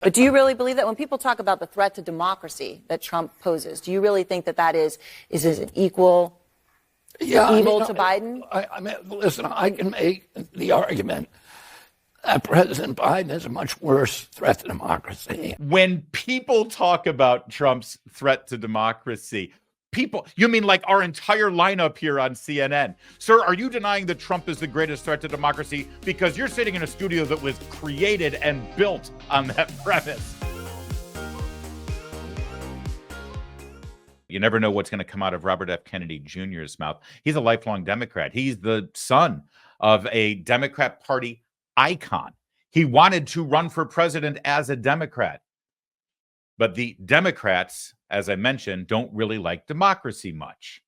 But do you really believe that when people talk about the threat to democracy that Trump poses, do you really think that that is an equal evil to Biden? I mean, listen, I can make the argument that President Biden is a much worse threat to democracy. When people talk about Trump's threat to democracy, you mean like our entire lineup here on CNN? Sir, are you denying that Trump is the greatest threat to democracy because you're sitting in a studio that was created and built on that premise? You never know what's going to come out of Robert F. Kennedy Jr.'s mouth. He's a lifelong Democrat. He's the son of a Democrat Party icon. He wanted to run for president as a Democrat. But the Democrats, as I mentioned, don't really like democracy much.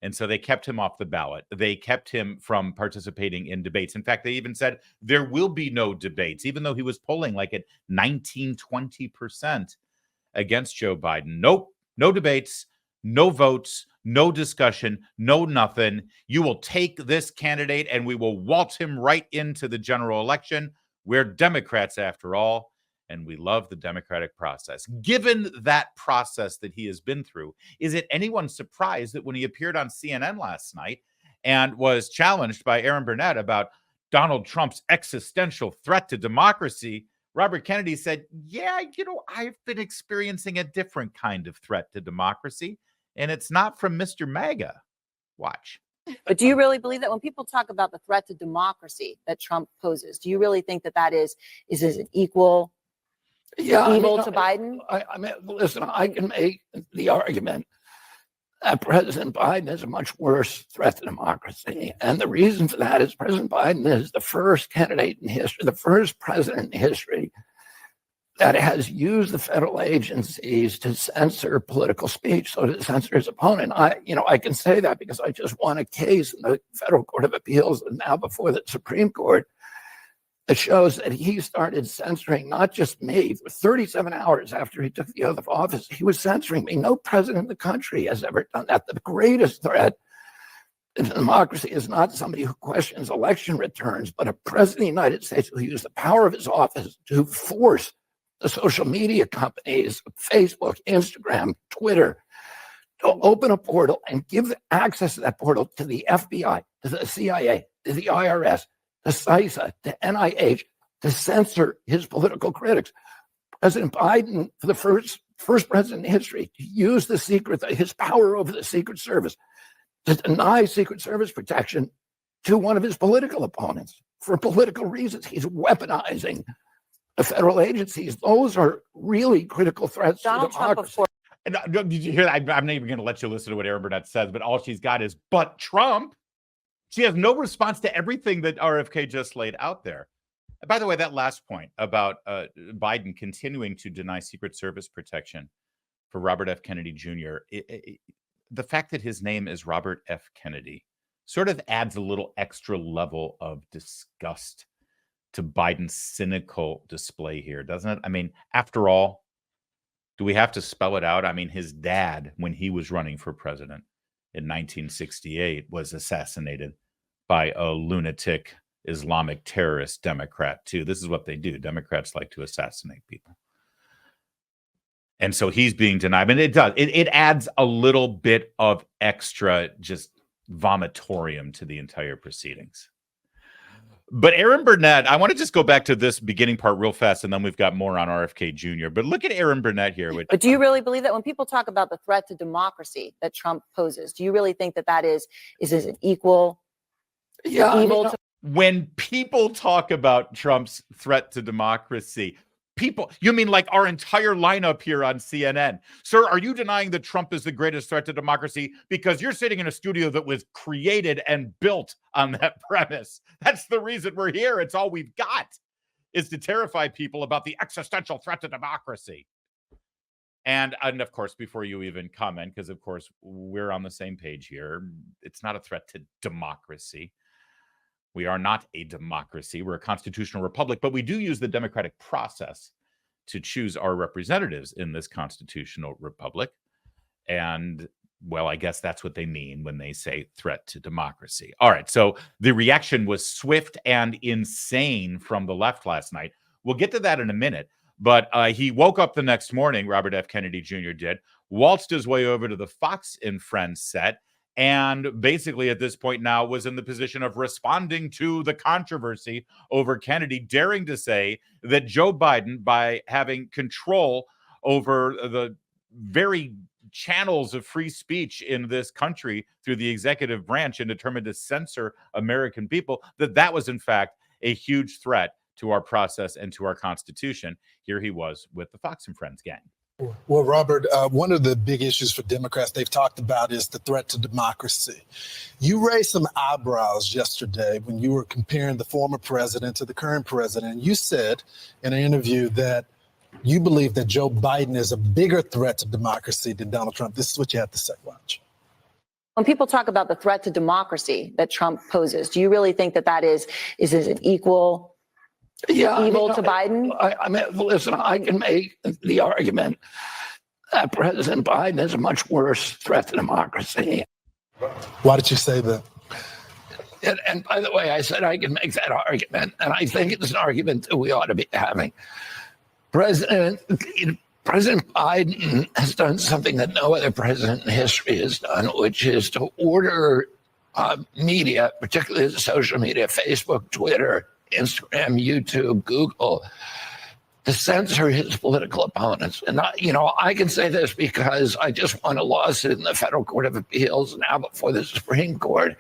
And so they kept him off the ballot. They kept him from participating in debates. In fact, they even said there will be no debates, even though he was polling like at 19-20% against Joe Biden. Nope, no debates, no votes, no discussion, no nothing. You will take this candidate and we will waltz him right into the general election. We're Democrats after all, and we love the democratic process. Given that process that he has been through, is it anyone's surprise that when he appeared on CNN last night and was challenged by Aaron Burnett about Donald Trump's existential threat to democracy, Robert Kennedy said, yeah, I've been experiencing a different kind of threat to democracy. And it's not from Mr. MAGA. Watch. But do you really believe that when people talk about the threat to democracy that Trump poses, do you really think that that is an equal evil to Biden? I mean, listen, I can make the argument that President Biden is a much worse threat to democracy. And the reason for that is President Biden is the first candidate in history, the first president in history that has used the federal agencies to censor political speech, so to censor his opponent. I can say that because I just won a case in the Federal Court of Appeals and now before the Supreme Court that shows that he started censoring not just me. For 37 hours after he took the oath of office, he was censoring me. No president in the country has ever done that. The greatest threat to democracy is not somebody who questions election returns, but a president of the United States who used the power of his office to force the social media companies, Facebook, Instagram, Twitter, to open a portal and give access to that portal to the FBI, to the CIA, to the IRS, to CISA, to NIH, to censor his political critics. President Biden, for the first president in history, to use his power over the Secret Service to deny Secret Service protection to one of his political opponents for political reasons. He's weaponizing the federal agencies. Those are really critical threats to democracy. Did you hear that? I'm not even going to let you listen to what Aaron Burnett says, but all she's got is, but Trump. She has no response to everything that RFK just laid out there. And by the way, that last point about Biden continuing to deny Secret Service protection for Robert F. Kennedy Jr., the fact that his name is Robert F. Kennedy sort of adds a little extra level of disgust to Biden's cynical display here, doesn't it? I mean, after all, do we have to spell it out? I mean, his dad, when he was running for president in 1968, was assassinated by a lunatic Islamic terrorist Democrat, too. This is what they do. Democrats like to assassinate people. And so he's being denied. And it does. It adds a little bit of extra just vomitorium to the entire proceedings. But Aaron Burnett, I want to just go back to this beginning part real fast, and then we've got more on RFK Jr. But look at Aaron Burnett here. But do you really believe that when people talk about the threat to democracy that Trump poses, do you really think that that is an equal evil to? When people talk about Trump's threat to democracy, you mean like our entire lineup here on CNN? Sir, are you denying that Trump is the greatest threat to democracy because you're sitting in a studio that was created and built on that premise? That's the reason we're here. It's all we've got is to terrify people about the existential threat to democracy. And of course, before you even comment, because of course we're on the same page here, it's not a threat to democracy. We are not a democracy. We're a constitutional republic, but we do use the democratic process to choose our representatives in this constitutional republic. And, well, I guess that's what they mean when they say threat to democracy. All right, so the reaction was swift and insane from the left last night. We'll get to that in a minute. But he woke up the next morning, Robert F. Kennedy Jr. did, waltzed his way over to the Fox and Friends set, and basically at this point now was in the position of responding to the controversy over Kennedy, daring to say that Joe Biden, by having control over the very channels of free speech in this country through the executive branch and determined to censor American people, that was in fact a huge threat to our process and to our Constitution. Here he was with the Fox and Friends gang. Well, Robert, one of the big issues for Democrats they've talked about is the threat to democracy. You raised some eyebrows yesterday when you were comparing the former president to the current president. You said in an interview that you believe that Joe Biden is a bigger threat to democracy than Donald Trump. This is what you have to say. Watch. When people talk about the threat to democracy that Trump poses, do you really think that is an equal evil to Biden? I mean, listen, I can make the argument that President Biden is a much worse threat to democracy. Why did you say that? And by the way, I said I can make that argument, and I think it's an argument that we ought to be having. President Biden has done something that no other president in history has done, which is to order media, particularly the social media, Facebook, Twitter, Instagram, YouTube, Google, to censor his political opponents. And I can say this because I just won a lawsuit in the Federal Court of Appeals now before the Supreme Court,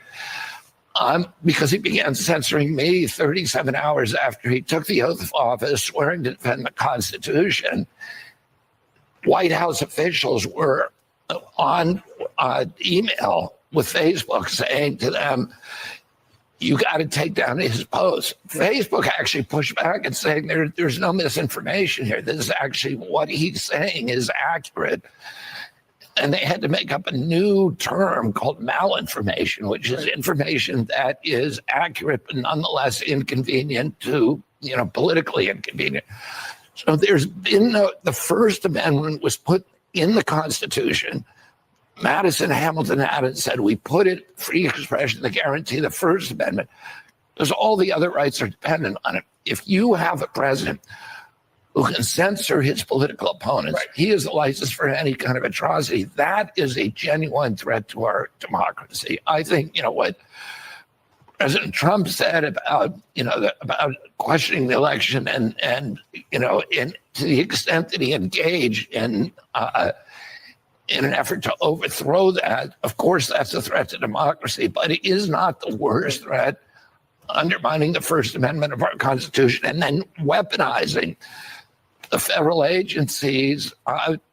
because he began censoring me 37 hours after he took the oath of office, swearing to defend the Constitution. White House officials were on email with Facebook saying to them, you got to take down his post. Facebook actually pushed back and saying there's no misinformation here. This is actually what he's saying is accurate. And they had to make up a new term called malinformation, which is information that is accurate but nonetheless inconvenient to, politically inconvenient. So there's been the First Amendment was put in the Constitution. Madison, Hamilton had it, said we put it free expression to guarantee the First Amendment because all the other rights are dependent on it. If you have a president who can censor his political opponents, he is the license for any kind of atrocity. That is a genuine threat to our democracy. I think, what President Trump said about, about questioning the election and to the extent that he engaged in an effort to overthrow that, of course, that's a threat to democracy, but it is not the worst threat, undermining the First Amendment of our Constitution and then weaponizing the federal agencies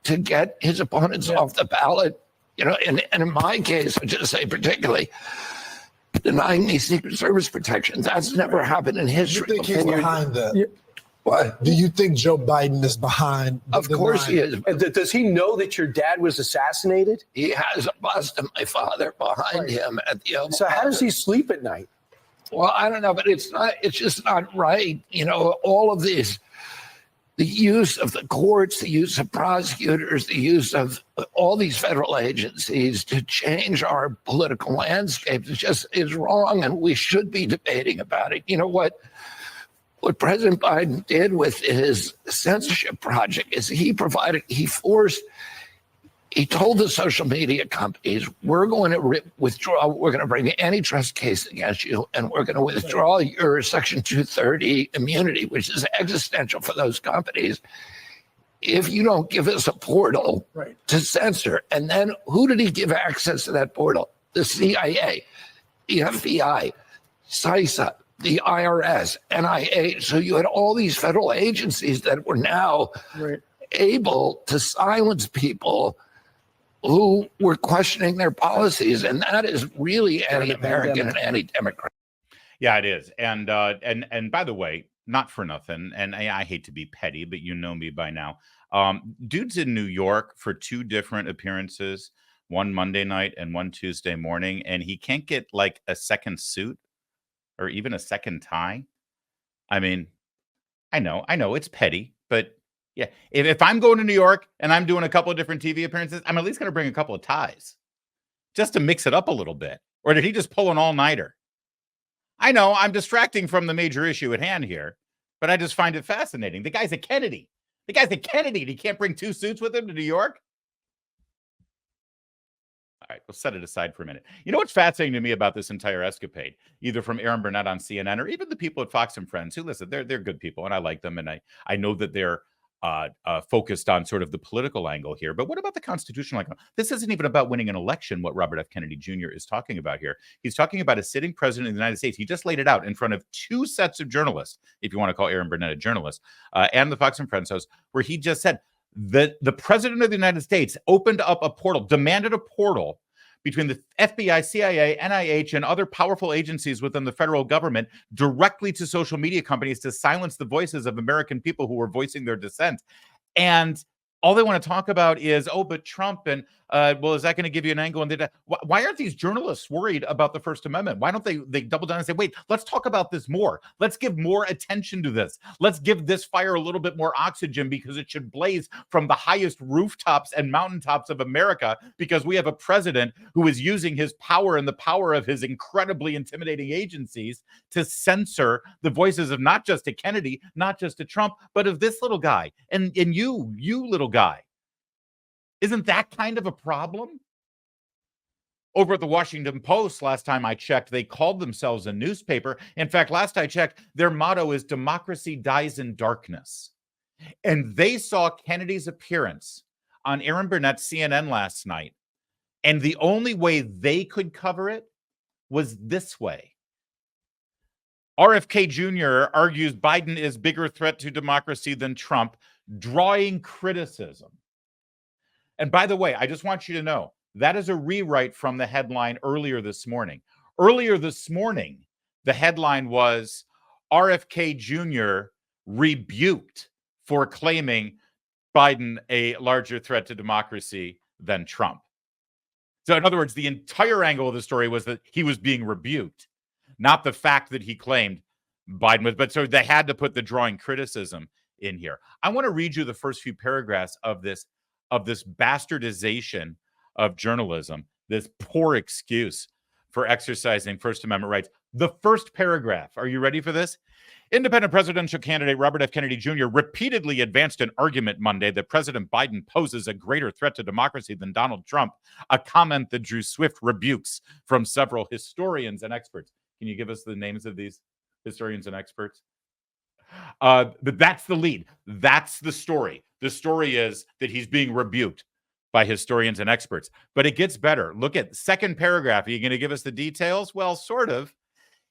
to get his opponents off the ballot. And in my case, I just say particularly, denying me Secret Service protection. That's never happened in history. You think he's behind that? Yeah. What? Do you think Joe Biden is behind? Of course he is. And does he know that your dad was assassinated? He has a bust of my father behind him at the Oval So how Office. does he sleep at night? Well, I don't know, but it's just not right. All of these, the use of the courts, the use of prosecutors, the use of all these federal agencies to change our political landscape is wrong, and we should be debating about it. What President Biden did with his censorship project is he told the social media companies, we're going to withdraw, we're going to bring an antitrust case against you, and we're going to withdraw your Section 230 immunity, which is existential for those companies, if you don't give us a portal to censor. And then who did he give access to that portal? The CIA, the FBI, CISA, the IRS, NIH. So you had all these federal agencies that were now able to silence people who were questioning their policies. And that is really anti-American and anti-democratic. Yeah, it is. And by the way, not for nothing, and I hate to be petty, but you know me by now. Dude's in New York for 2 different appearances, one Monday night and one Tuesday morning, and he can't get like a second suit or even a second tie. I mean, I know it's petty, but yeah, if I'm going to New York and I'm doing a couple of different TV appearances, I'm at least going to bring a couple of ties just to mix it up a little bit. Or did he just pull an all-nighter? I know I'm distracting from the major issue at hand here, but I just find it fascinating. The guy's a Kennedy. The guy's a Kennedy, and he can't bring 2 suits with him to New York? All right, we'll set it aside for a minute. You know what's fascinating to me about this entire escapade, either from Aaron Burnett on CNN or even the people at Fox and Friends who, listen, they're good people, and I like them, and I know that they're focused on sort of the political angle here. But what about the constitutional angle? This isn't even about winning an election, what Robert F. Kennedy Jr. is talking about here. He's talking about a sitting president of the United States. He just laid it out in front of 2 sets of journalists, if you want to call Aaron Burnett a journalist, and the Fox and Friends host, where he just said that the president of the United States opened up a portal, demanded a portal between the FBI, CIA, NIH, and other powerful agencies within the federal government directly to social media companies to silence the voices of American people who were voicing their dissent. And all they want to talk about is, oh, but Trump and, well, is that going to give you an angle? And why aren't these journalists worried about the First Amendment? Why don't they double down and say, wait, let's talk about this more. Let's give more attention to this. Let's give this fire a little bit more oxygen because it should blaze from the highest rooftops and mountaintops of America, because we have a president who is using his power and the power of his incredibly intimidating agencies to censor the voices of not just a Kennedy, not just a Trump, but of this little guy and you little guy. Isn't that kind of a problem? Over at the Washington Post, last time I checked, they called themselves a newspaper. In fact, last I checked, their motto is "Democracy dies in darkness." And they saw Kennedy's appearance on Aaron Burnett's CNN last night, and the only way they could cover it was this way. RFK Jr. argues Biden is bigger threat to democracy than Trump, drawing criticism. And by the way, I just want you to know, that is a rewrite from the headline earlier this morning. Earlier this morning, the headline was RFK Jr. rebuked for claiming Biden a larger threat to democracy than Trump. So in other words, the entire angle of the story was that he was being rebuked, not the fact that he claimed Biden was. But so they had to put the drawing criticism in here. I want to read you the first few paragraphs of this bastardization of journalism, this poor excuse for exercising First Amendment rights. The first paragraph, are you ready for this? Independent presidential candidate Robert F. Kennedy Jr. repeatedly advanced an argument Monday that President Biden poses a greater threat to democracy than Donald Trump, a comment that drew swift rebukes from several historians and experts. Can you give us the names of these historians and experts? But that's the lead. That's the story. The story is that he's being rebuked by historians and experts. But it gets better. Look at the second paragraph. Are you going to give us the details? Well, sort of.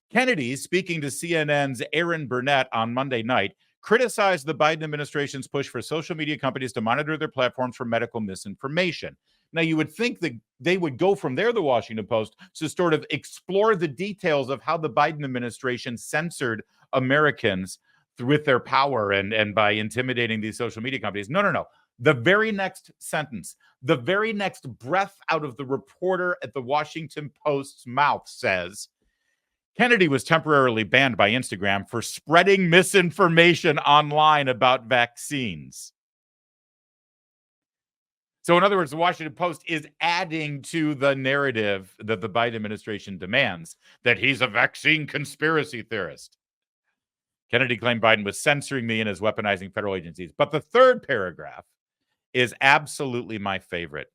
Kennedy, speaking to CNN's Aaron Burnett on Monday night, criticized the Biden administration's push for social media companies to monitor their platforms for medical misinformation. Now, you would think that they would go from there, the Washington Post, to sort of explore the details of how the Biden administration censored Americans with their power and by intimidating these social media companies. No. The very next sentence, the very next breath out of the reporter at the Washington Post's mouth says, Kennedy was temporarily banned by Instagram for spreading misinformation online about vaccines. So in other words, the Washington Post is adding to the narrative that the Biden administration demands, that he's a vaccine conspiracy theorist. Kennedy claimed Biden was censoring me and is weaponizing federal agencies. But the third paragraph is absolutely my favorite.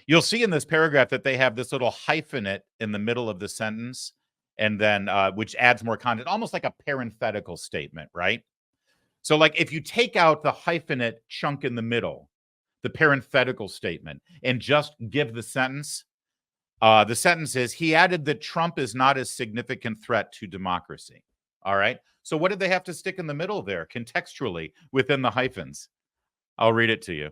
You'll see in this paragraph that they have this little hyphenate in the middle of the sentence, and then which adds more content, almost like a parenthetical statement, right? So like if you take out the hyphenate chunk in the middle, the parenthetical statement, and just give the sentence is, he added that Trump is not a significant threat to democracy. All right. So what did they have to stick in the middle there contextually within the hyphens? I'll read it to you.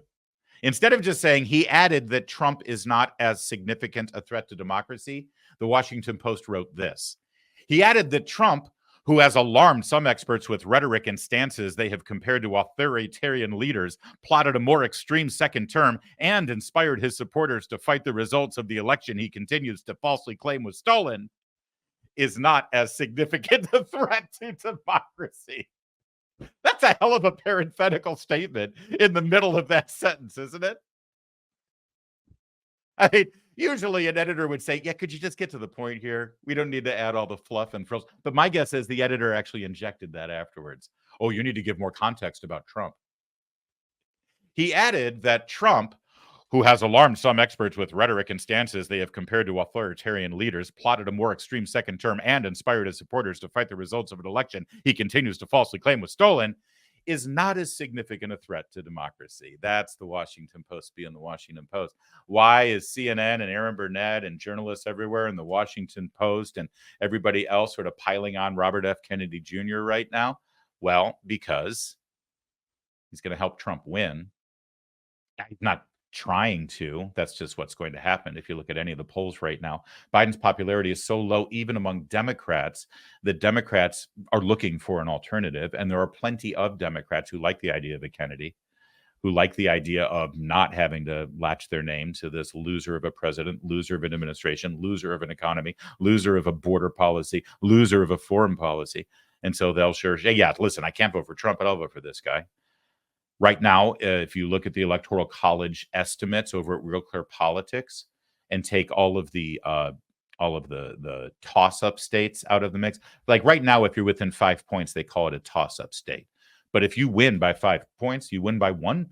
Instead of just saying he added that Trump is not as significant a threat to democracy, the Washington Post wrote this. He added that Trump, who has alarmed some experts with rhetoric and stances they have compared to authoritarian leaders, plotted a more extreme second term and inspired his supporters to fight the results of the election he continues to falsely claim was stolen, is not as significant a threat to democracy. That's a hell of a parenthetical statement in the middle of that sentence, isn't it? I mean, usually an editor would say, yeah, could you just get to the point here? We don't need to add all the fluff and frills. But my guess is the editor actually injected that afterwards. Oh, you need to give more context about Trump. He added that Trump, who has alarmed some experts with rhetoric and stances they have compared to authoritarian leaders, plotted a more extreme second term and inspired his supporters to fight the results of an election he continues to falsely claim was stolen, is not as significant a threat to democracy. That's the Washington Post being the Washington Post. Why is CNN and Aaron Burnett and journalists everywhere in the Washington Post and everybody else sort of piling on Robert F. Kennedy Jr. right now? Well, because he's going to help Trump win. He's not trying to. That's just what's going to happen. If you look at any of the polls right now, Biden's popularity is so low, even among Democrats, that Democrats are looking for an alternative. And there are plenty of Democrats who like the idea of a Kennedy, who like the idea of not having to latch their name to this loser of a president, loser of an administration, loser of an economy, loser of a border policy, loser of a foreign policy. And so they'll sure say, yeah, listen, I can't vote for Trump, but I'll vote for this guy. Right now, if you look at the Electoral College estimates over at Real Clear Politics and take all of the toss-up states out of the mix, like right now, if you're within 5 points, they call it a toss-up state. But if you win by 5 points, you win by 1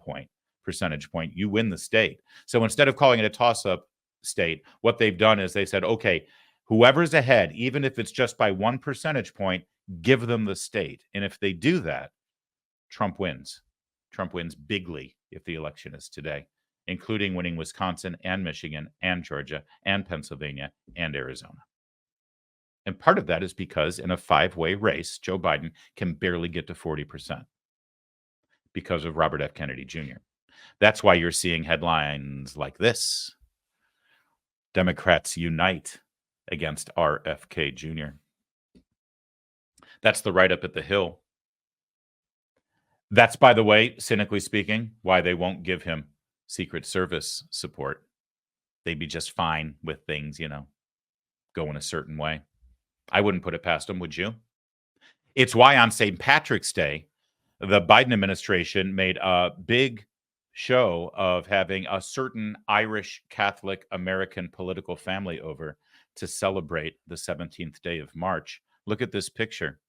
percentage point, you win the state. So instead of calling it a toss-up state, what they've done is they said, okay, whoever's ahead, even if it's just by 1 percentage point, give them the state. And if they do that, Trump wins. Trump wins bigly if the election is today, including winning Wisconsin and Michigan and Georgia and Pennsylvania and Arizona. And part of that is because in a 5-way race, Joe Biden can barely get to 40% because of Robert F. Kennedy Jr. That's why you're seeing headlines like this: Democrats unite against RFK Jr. That's the write-up at the Hill. That's, by the way, cynically speaking, why they won't give him Secret Service support. They'd be just fine with things, going a certain way. I wouldn't put it past them, would you? It's why on St. Patrick's Day, the Biden administration made a big show of having a certain Irish Catholic American political family over to celebrate the 17th day of March. Look at this picture.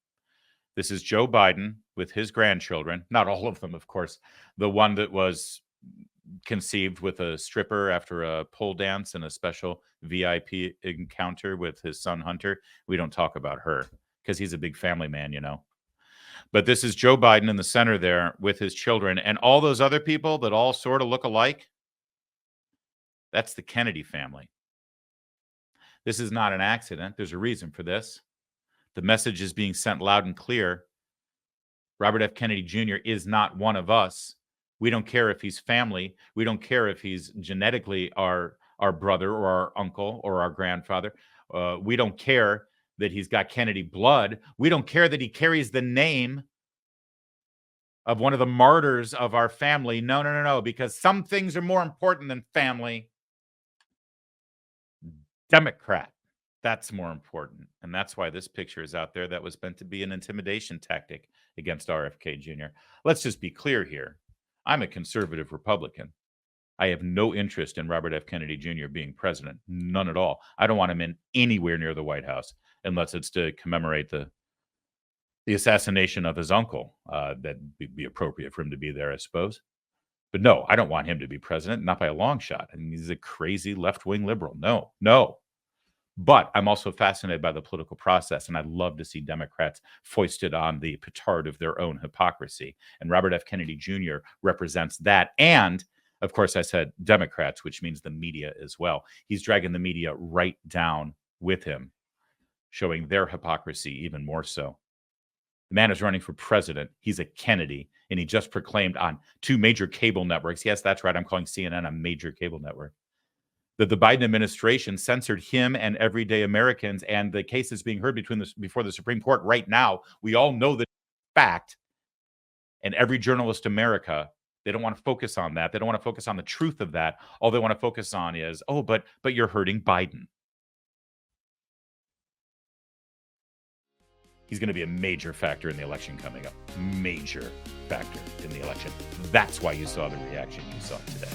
This is Joe Biden with his grandchildren. Not all of them, of course. The one that was conceived with a stripper after a pole dance and a special VIP encounter with his son, Hunter. We don't talk about her because he's a big family man, But this is Joe Biden in the center there with his children. And all those other people that all sort of look alike, that's the Kennedy family. This is not an accident. There's a reason for this. The message is being sent loud and clear. Robert F. Kennedy Jr. is not one of us. We don't care if he's family. We don't care if he's genetically our brother or our uncle or our grandfather. We don't care that he's got Kennedy blood. We don't care that he carries the name of one of the martyrs of our family. No, because some things are more important than family. Democrat. That's more important. And that's why this picture is out there that was meant to be an intimidation tactic against RFK Jr. Let's just be clear here. I'm a conservative Republican. I have no interest in Robert F. Kennedy Jr. being president. None at all. I don't want him in anywhere near the White House unless it's to commemorate the assassination of his uncle. That'd be appropriate for him to be there, I suppose. But no, I don't want him to be president, not by a long shot. I mean, he's a crazy left-wing liberal. No. But I'm also fascinated by the political process, and I'd love to see Democrats foisted on the petard of their own hypocrisy. And Robert F. Kennedy Jr. represents that. And, of course, I said Democrats, which means the media as well. He's dragging the media right down with him, showing their hypocrisy even more so. The man is running for president. He's a Kennedy, and he just proclaimed on 2 major cable networks. Yes, that's right. I'm calling CNN a major cable network. That the Biden administration censored him and everyday Americans, and the case is being heard before the Supreme Court right now. We all know that fact, and every journalist in America, they don't want to focus on that. They don't want to focus on the truth of that. All they want to focus on is, but you're hurting Biden. He's going to be a major factor in the election coming up. Major factor in the election. That's why you saw the reaction you saw today.